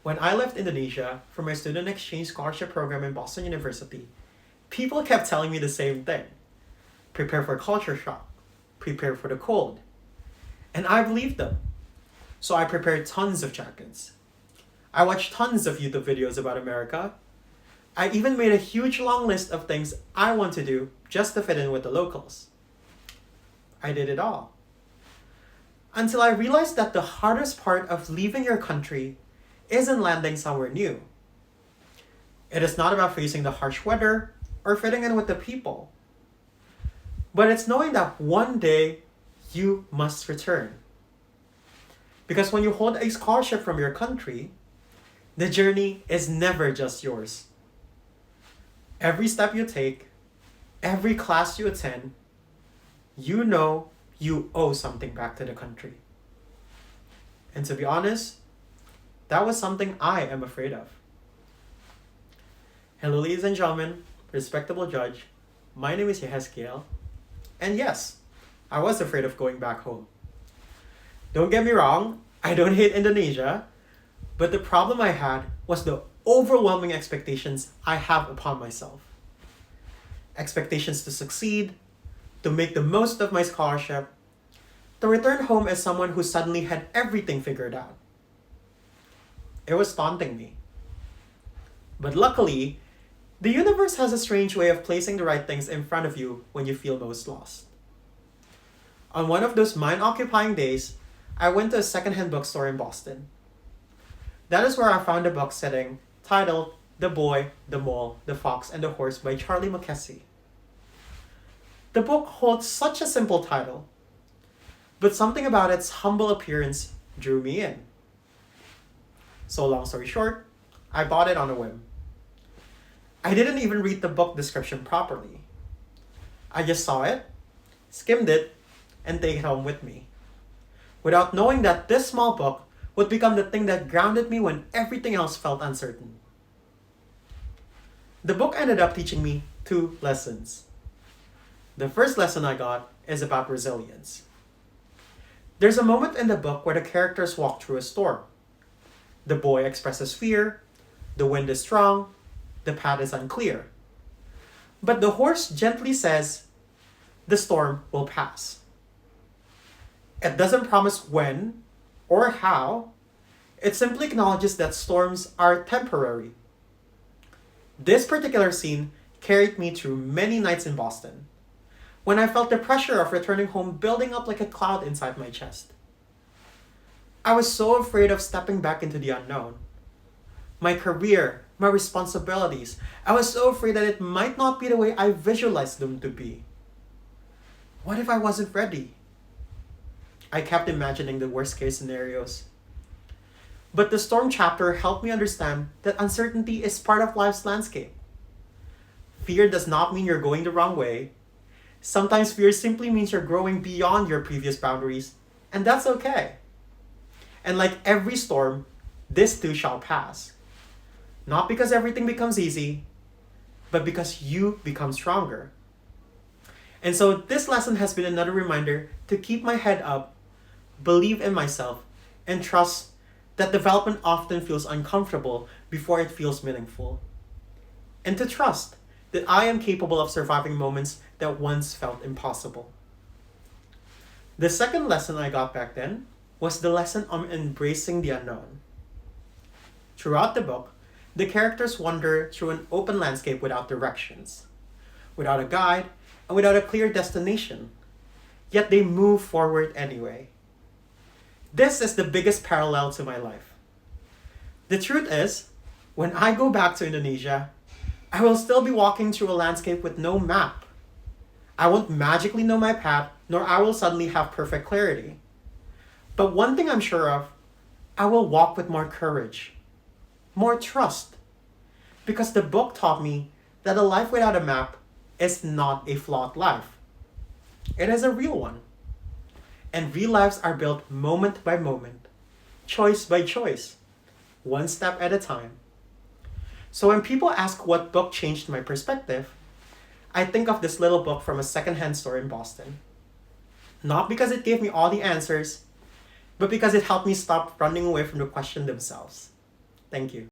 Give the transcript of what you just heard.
When I left Indonesia for my student exchange scholarship program in Boston University, people kept telling me the same thing: prepare for culture shock, prepare for the cold. And I believed them. So I prepared tons of jackets. I watched tons of YouTube videos about America. I even made a huge long list of things I want to do just to fit in with the locals. I did it all. Until I realized that the hardest part of leaving your country isn't landing somewhere new. It is not about facing the harsh weather or fitting in with the people, but it's knowing that one day you must return. Because when you hold a scholarship from your country, the journey is never just yours. Every step you take, every class you attend, you know you owe something back to the country. And to be honest, that was something I am afraid of. Hello, ladies and gentlemen, respectable judge. My name is Yehezkiel. And yes, I was afraid of going back home. Don't get me wrong, I don't hate Indonesia, but the problem I had was the overwhelming expectations I have upon myself. Expectations to succeed, to make the most of my scholarship, to return home as someone who suddenly had everything figured out. It was taunting me. But luckily, the universe has a strange way of placing the right things in front of you when you feel most lost. On one of those mind-occupying days, I went to a secondhand bookstore in Boston. That is where I found a book setting titled The Boy, the Mole, the Fox, and the Horse by Charlie Mackesy. The book holds such a simple title, but something about its humble appearance drew me in. So long story short, I bought it on a whim. I didn't even read the book description properly. I just saw it, skimmed it, and take it home with me, without knowing that this small book would become the thing that grounded me when everything else felt uncertain. The book ended up teaching me 2 lessons. The first lesson I got is about resilience. There's a moment in the book where the characters walk through a storm. The boy expresses fear, the wind is strong, the path is unclear. But the horse gently says, the storm will pass. It doesn't promise when or how, it simply acknowledges that storms are temporary. This particular scene carried me through many nights in Boston, when I felt the pressure of returning home building up like a cloud inside my chest. I was so afraid of stepping back into the unknown. My career, my responsibilities, I was so afraid that it might not be the way I visualized them to be. What if I wasn't ready? I kept imagining the worst case scenarios. But the storm chapter helped me understand that uncertainty is part of life's landscape. Fear does not mean you're going the wrong way. Sometimes fear simply means you're growing beyond your previous boundaries, and that's okay. And like every storm, this too shall pass. Not because everything becomes easy, but because you become stronger. And so this lesson has been another reminder to keep my head up, believe in myself, and trust that development often feels uncomfortable before it feels meaningful. And to trust that I am capable of surviving moments that once felt impossible. The second lesson I got back then was the lesson on embracing the unknown. Throughout the book, the characters wander through an open landscape without directions, without a guide, and without a clear destination. Yet they move forward anyway. This is the biggest parallel to my life. The truth is, when I go back to Indonesia, I will still be walking through a landscape with no map. I won't magically know my path, nor I will suddenly have perfect clarity. But one thing I'm sure of, I will walk with more courage, more trust. Because the book taught me that a life without a map is not a flawed life. It is a real one. And real lives are built moment by moment, choice by choice, one step at a time. So when people ask what book changed my perspective, I think of this little book from a secondhand store in Boston. Not because it gave me all the answers, but because it helped me stop running away from the question themselves. Thank you.